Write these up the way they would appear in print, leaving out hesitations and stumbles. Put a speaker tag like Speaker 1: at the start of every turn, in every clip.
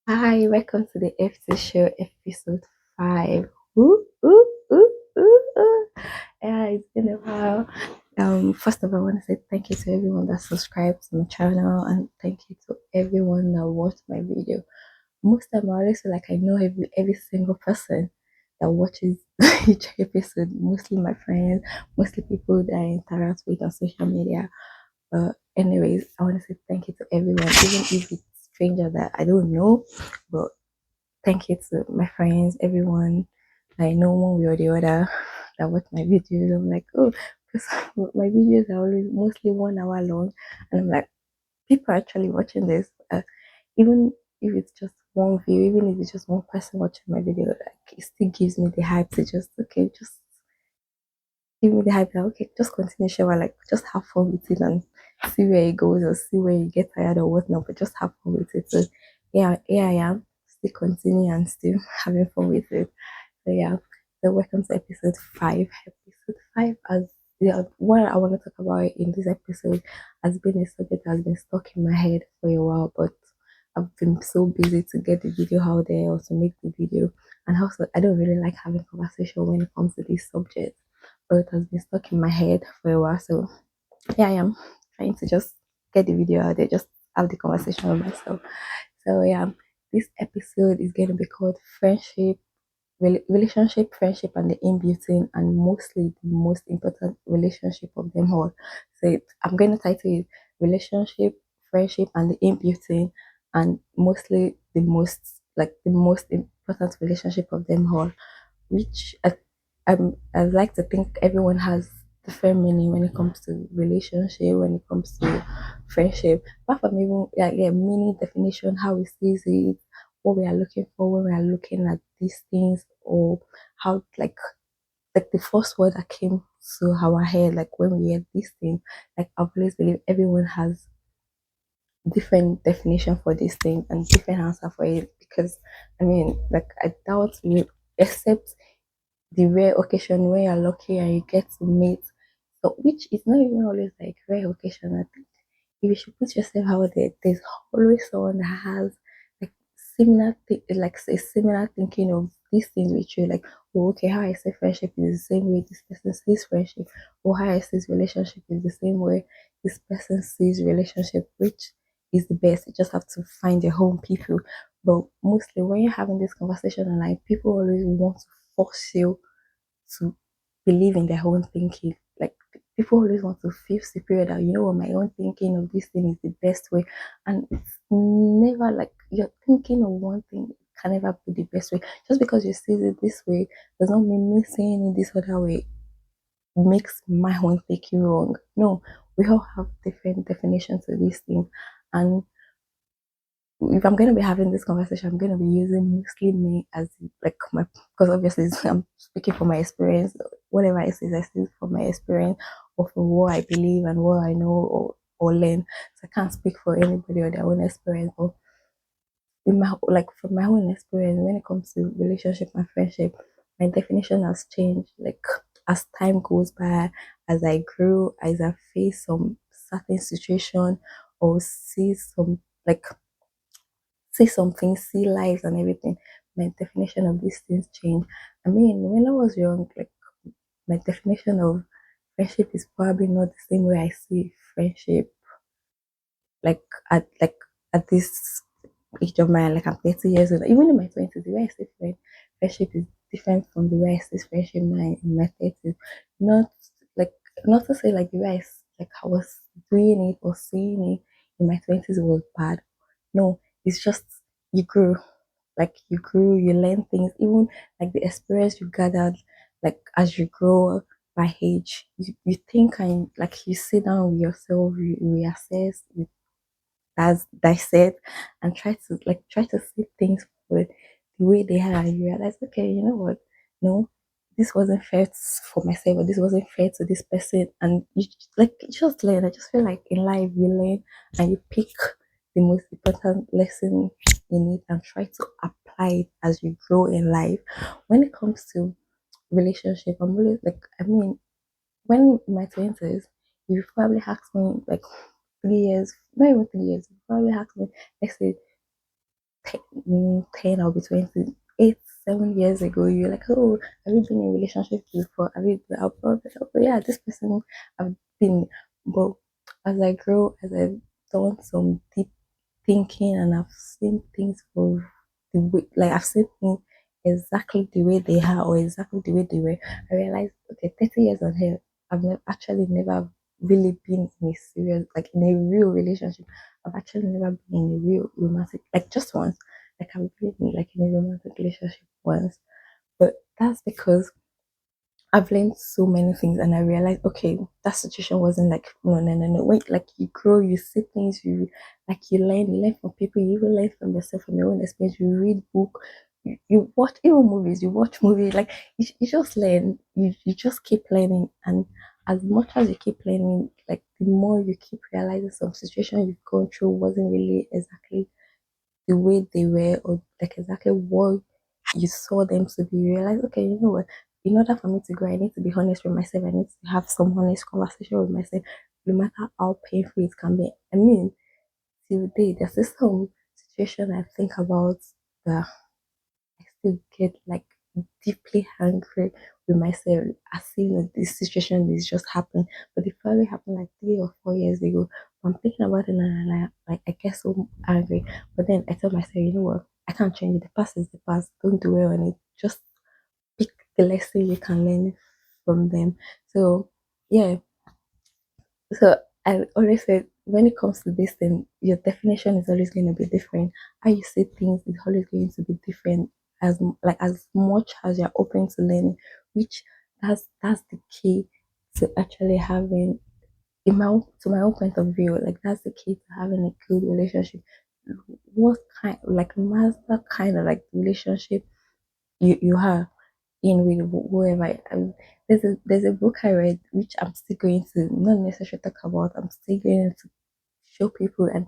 Speaker 1: Hi, welcome to the FT Show episode 5. Ooh, ooh, ooh, ooh, ooh. Yeah, it's been a while. First of all, I want to say thank you to everyone that subscribed to my channel and thank you to everyone that watched my video. Most time I always feel like I know every single person that watches each episode, mostly my friends, mostly people that I interact with on social media. But anyways, I want to say thank you to everyone, even if it's stranger that I don't know. But thank you to my friends, everyone I know one way or the other that watch my videos. I'm like, oh, because my videos are always mostly 1 hour long, and I'm like, people are actually watching this. Even if it's just one view, even if it's just one person watching my video, like it still gives me the hype to just okay, just give me the hype that okay, just continue share, like just have fun with it and see where it goes or see where you get tired or whatnot, but just have fun with it. So yeah, here I am, still continue and still having fun with it. So yeah, so welcome to episode 5. Episode 5 as yeah, what I want to talk about in this episode has been a subject that has been stuck in my head for a while, but I've been so busy to get the video out there or to make the video. And also I don't really like having conversation when it comes to this subject. But it has been stuck in my head for a while. So yeah, I am trying to just get the video out there, just have the conversation with myself. So yeah, this episode is going to be called friendship relationship, friendship, and the in between, and mostly the most important relationship of them all. So I'm going to title it relationship, friendship, and the in between, and mostly the most important relationship of them all, which I like to think everyone has different meaning when it comes to relationship, when it comes to friendship. Apart from even yeah, meaning definition, how we see it, what we are looking for when we are looking at these things, or how like the first word that came to our head, like when we hear these things, like I always believe everyone has different definition for this thing and different answer for it because I mean like I doubt you except the rare occasion where you're lucky and you get to meet so which is not even always like rare occasion. I think if you should put yourself out there, there's always someone that has like like say similar thinking of these things with you. Like, oh, okay, how I say friendship is the same way this person sees friendship, or how I see relationship is the same way this person sees relationship, which is the best. You just have to find your own people. But mostly when you're having this conversation online, people always want to force you to believe in their own thinking. Like people always want to feel superior that you know what my own thinking of this thing is the best way. And it's never like you're thinking of one thing can never be the best way. Just because you see it this way does not mean me saying it this other way makes my own thinking wrong. No, we all have different definitions of these things. And if I'm going to be having this conversation, I'm going to be using mostly me as like my because obviously I'm speaking from my experience. Whatever I say, I say from my experience or from what I believe and what I know or learn. So I can't speak for anybody or their own experience. But in my like from my own experience, when it comes to relationship and friendship, my definition has changed. Like as time goes by, as I grew, as I face some certain situation or see some like see something, see lives and everything. My definition of these things change. I mean, when I was young, like my definition of friendship is probably not the same way I see friendship. Like at this age of mine, like I'm 30 years old. Even in my 20s, the way I see friendship is different from the way I see friendship now in my 30s. Not like not to say like the way like I was doing it or seeing it in my 20s was bad. No, it's just you grew like you grew, you learn things, even like the experience you gathered, like as you grow by age, you think and like you sit down with yourself, you reassess, you as dissect and try to see things for the way they are and you realize, okay, you know what? No, this wasn't fair for myself or this wasn't fair to this person and you just learn. I just feel like in life you learn and you pick the most important lesson in it and try to apply it as you grow in life. When it comes to relationship, I'm always like I mean when in my 20s, you probably asked me like 3 years, not even 3 years, you probably asked me, let's say 10 or be 28, 7 years ago, you're like, oh, have you been in a relationship before? Have you been out? Oh, yeah, this person I've been. But as I grow, as I've done some deep thinking and I've seen things for the way, like I've seen things exactly the way they are or exactly the way they were, I realized, okay, 30 years on here, actually never really been in a serious, like in a real relationship. I've actually never been in a real romantic, like just once. Like I've been like in a romantic relationship once, but that's because I've learned so many things and I realized, okay, that situation wasn't like, no, no, no, no. Wait, like you grow, you see things, like you learn from people, you even learn from yourself, from your own experience. You read book, you watch even movies, you watch movies, like you just learn, you just keep learning. And as much as you keep learning, like the more you keep realizing some situation you've gone through wasn't really exactly the way they were or like exactly what you saw them to be, you realize, okay, you know what? In order for me to grow, I need to be honest with myself. I need to have some honest conversation with myself, no matter how painful it can be. I mean, till date, there's this some situation I think about that I still get like deeply angry with myself. I see that this situation is just happened, but it probably happened like 3 or 4 years ago. I'm thinking about it and I get so angry. But then I tell myself, you know what? I can't change it. The past is the past. Don't dwell on it. Just pick the lesson you can learn from them. So yeah, so I always say when it comes to this thing, your definition is always going to be different. How you see things is always going to be different. As much as you're open to learning, which that's the key to actually having in my own, to my own point of view. Like that's the key to having a good relationship. What kind, like master kind of like relationship you have in with whoever. There's a book I read which I'm still going to not necessarily talk about. I'm still going to show people, and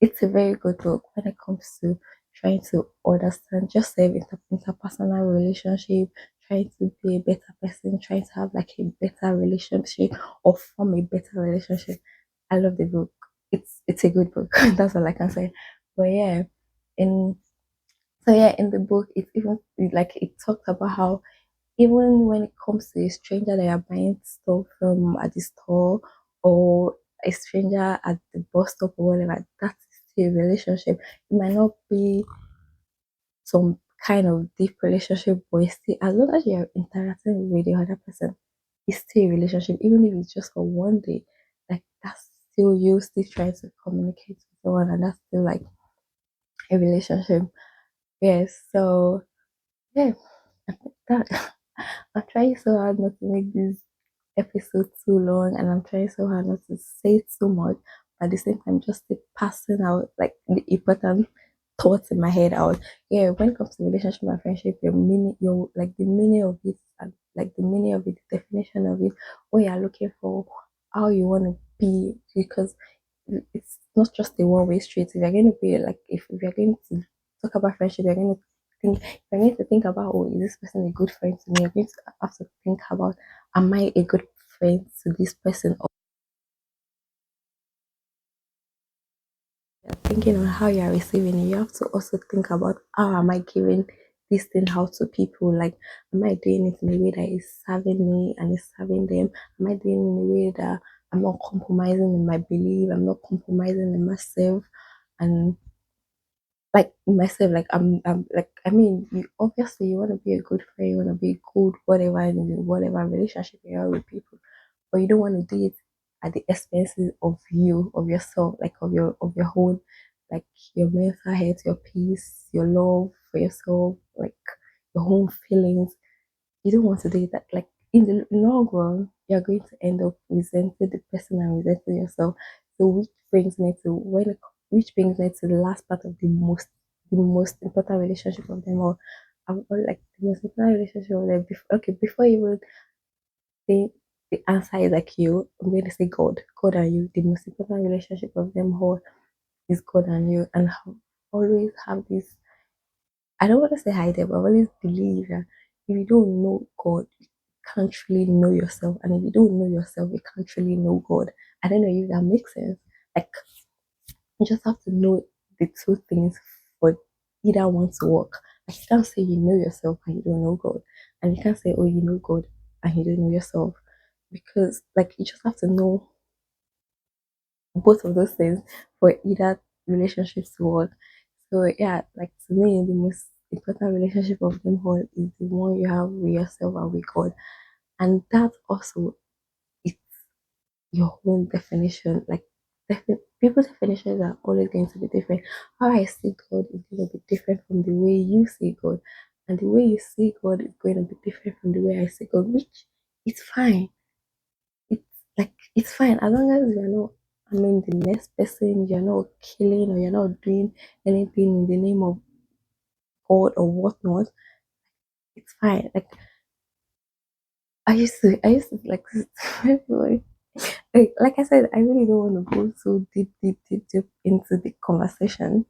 Speaker 1: it's a very good book when it comes to trying to understand just say interpersonal relationship, trying to be a better person, trying to have like a better relationship or form a better relationship. I love the book. It's a good book. That's all I can say. But yeah, in so yeah, in the book, it talked about how even when it comes to a stranger that you're buying stuff from at the store or a stranger at the bus stop or whatever, that's still a relationship. It might not be some kind of deep relationship, but it's still as long as you're interacting with the other person, it's still a relationship, even if it's just for one day. Like that's still you still trying to communicate with someone, and that's still like a relationship. Yes, so yeah, I think that I'm trying so hard not to make this episode too long, and I'm trying so hard not to say too much, but at the same time, just keep passing out like the important thoughts in my head out. Yeah, when it comes to relationship and friendship, your like the meaning of it, and like the meaning of it, the definition of it, what you're looking for, how you want to be, because it's not just a one-way street. If you're going to be like, if you're going to talk about friendship, you're going to think about, oh, is this person a good friend to me? You're going to have to think about, am I a good friend to this person? Or you're thinking on how you're receiving it. You have to also think about how am I giving this thing out to people? Like, am I doing it in a way that is serving me and is serving them? Am I doing it in a way that I'm not compromising in my belief? I'm not compromising in myself, and like myself, like I'm like I mean, you obviously you want to be a good friend, you want to be good, whatever in whatever relationship you are with people, but you don't want to do it at the expenses of you, of yourself, like of your own, like your mental health, your peace, your love for yourself, like your own feelings. You don't want to do that. Like in the long run, you're going to end up resenting the person and resenting yourself. So which brings me to the last part of the most important relationship of them all. Like the most important relationship of them. Before you would say the answer is like you, I'm going to say God. God and you. The most important relationship of them all is God and you. And always have this, I don't want to say hide it, but I always believe that if you don't know God, you can't really know yourself. And if you don't know yourself, you can't really know God. I don't know if that makes sense. Like, you just have to know the two things for either one to work. Like you can't say you know yourself and you don't know God, and you can't say oh you know God and you don't know yourself, because like you just have to know both of those things for either relationships to work. So yeah, like to me, the most important relationship of them all is the one you have with yourself and with God, and that also is your own definition. Like people's definitions are always going to be different. How I see God is going to be different from the way you see God, and the way you see God is going to be different from the way I see God, which is fine. It's like it's fine as long as you're not. I mean, the next person, you're not killing or you're not doing anything in the name of God or whatnot. It's fine. I used to like like I said, I really don't want to go so deep into the conversation.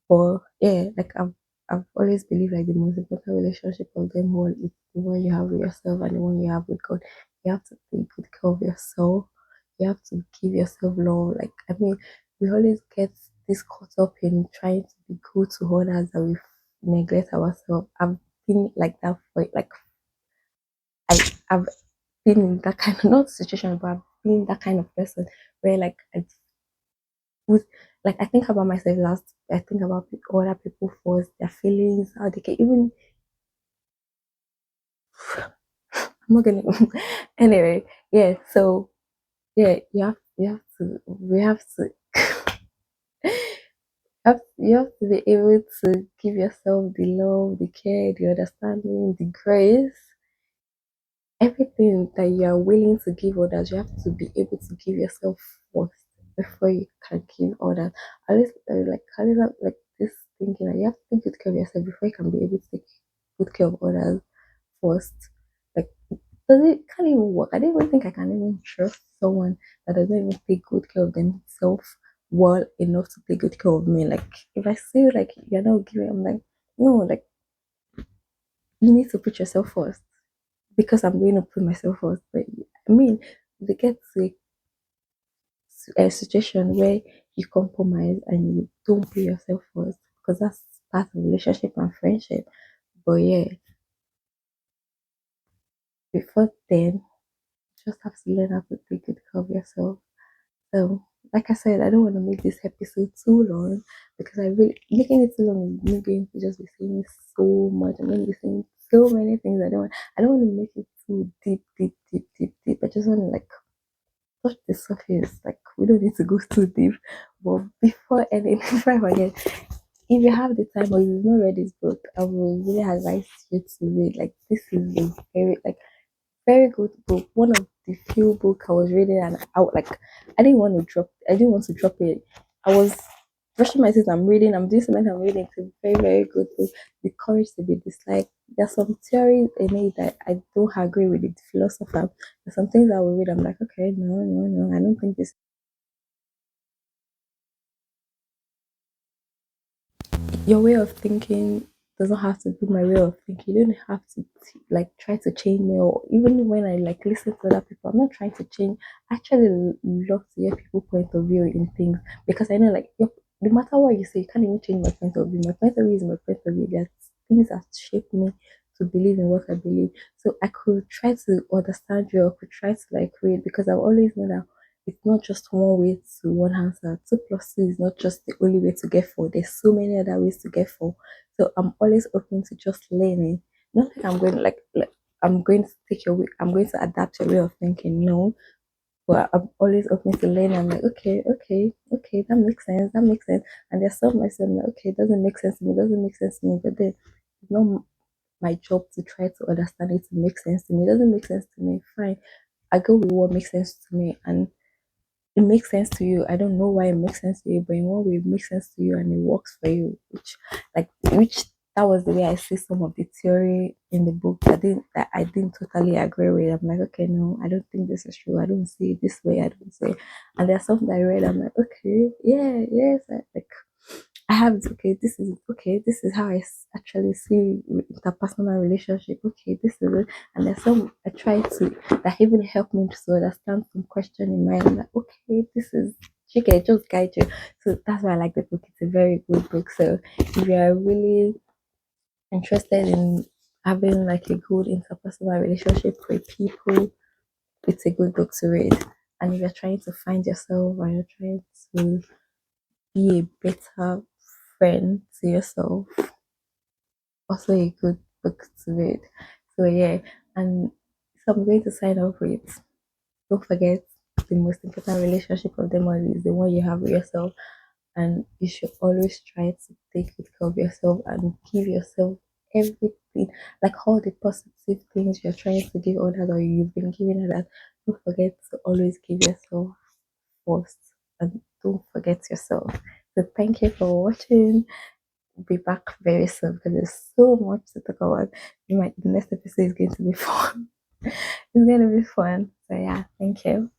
Speaker 1: But yeah, like I've always believed like the most important relationship of them all is the one you have with yourself and the one you have with God. You have to take good care of yourself. You have to give yourself love. Like I mean, we always get this caught up in trying to be good to others that we neglect ourselves. I've been like that for like I've been in that kind of not situation, but I've been that kind of person where like I would like I think about myself last. I think about other people first, their feelings, how they can even. I'm not gonna. Anyway, yeah. So yeah, you have to. We have to. You have to be able to give yourself the love, the care, the understanding, the grace, everything that you are willing to give others. You have to be able to give yourself first before you can give others. I always have like this thinking that you have to take good care of yourself before you can be able to take good care of others first. Like, does it can't even work? I don't even think I can even trust someone that doesn't even take good care of themselves well enough to take good care of me. Like, if I feel like you're not giving, I'm like, no, like you need to put yourself first because I'm going to put myself first. But I mean, they get to a situation where you compromise and you don't put yourself first because that's part of relationship and friendship. But yeah, before then, you just have to learn how to take good care of yourself. So, like I said, I don't want to make this episode too long because I really making it too long is me going to just be saying so much. I'm going to be saying so many things. I don't want to make it too deep. I just want to like touch the surface. Like we don't need to go too deep. But before ending, before I forget, if you have the time or you've not read this book, I will really advise you to read. Like this is a very good book. One of the few book I was reading, and I didn't want to drop. I didn't want to drop it. I was brushing my teeth. I'm reading. I'm doing something. I'm reading. It's a very good book. The Courage to Be Disliked. There's some theories in it that I don't agree with the philosopher. There's some things I will read. I'm like, okay, no. I don't think this. Your way of thinking doesn't have to be my way of thinking. You don't have to like try to change me, or even when I like listen to other people, I'm not trying to change. I actually love to hear people's point of view in things because I know like no matter what you say, you can't even change my point of view. My point of view is my point of view. There's things that shape me to believe in what I believe. So I could try to understand you, I could try to like read because I've always known that it's not just one way to one answer. Two plus two is not just the only way to get four. There's so many other ways to get four. So I'm always open to just learning. Not like I'm going like I'm going to take your way. I'm going to adapt your way of thinking. No, but I'm always open to learn. I'm like, okay, that makes sense. That makes sense. And there's some myself like, okay, it doesn't make sense to me. It doesn't make sense to me. But then it's not my job to try to understand it to make sense to me. It doesn't make sense to me. Fine. I go with what makes sense to me and it makes sense to you. I don't know why it makes sense to you, but in one way it makes sense to you and it works for you. Which that was the way I see some of the theory in the book that I didn't totally agree with. I'm like, okay, no, I don't think this is true. I don't see it this way. I don't see it. And there's something I read. I'm like, okay, yeah, yes, like I have it. Okay. This is how actually see interpersonal relationship. Okay, this is it. And there's some I try to that even help me to understand some question in mind. I'm like, okay, this is She can just guide you. So that's why I like the book. It's a very good book. So if you are really interested in having like a good interpersonal relationship with people, it's a good book to read. And if you're trying to find yourself or you're trying to be a better friend to yourself, also a good book to read. So yeah, and so I'm going to sign off with, don't forget, the most important relationship of them all is the one you have with yourself, and you should always try to take good care of yourself and give yourself everything, like all the positive things you're trying to give others or you've been giving others. Don't forget to always give yourself first, and don't forget yourself. So thank you for watching. Be back very soon because there's so much to talk about. The next episode is going to be fun. It's going to be fun. So yeah, thank you.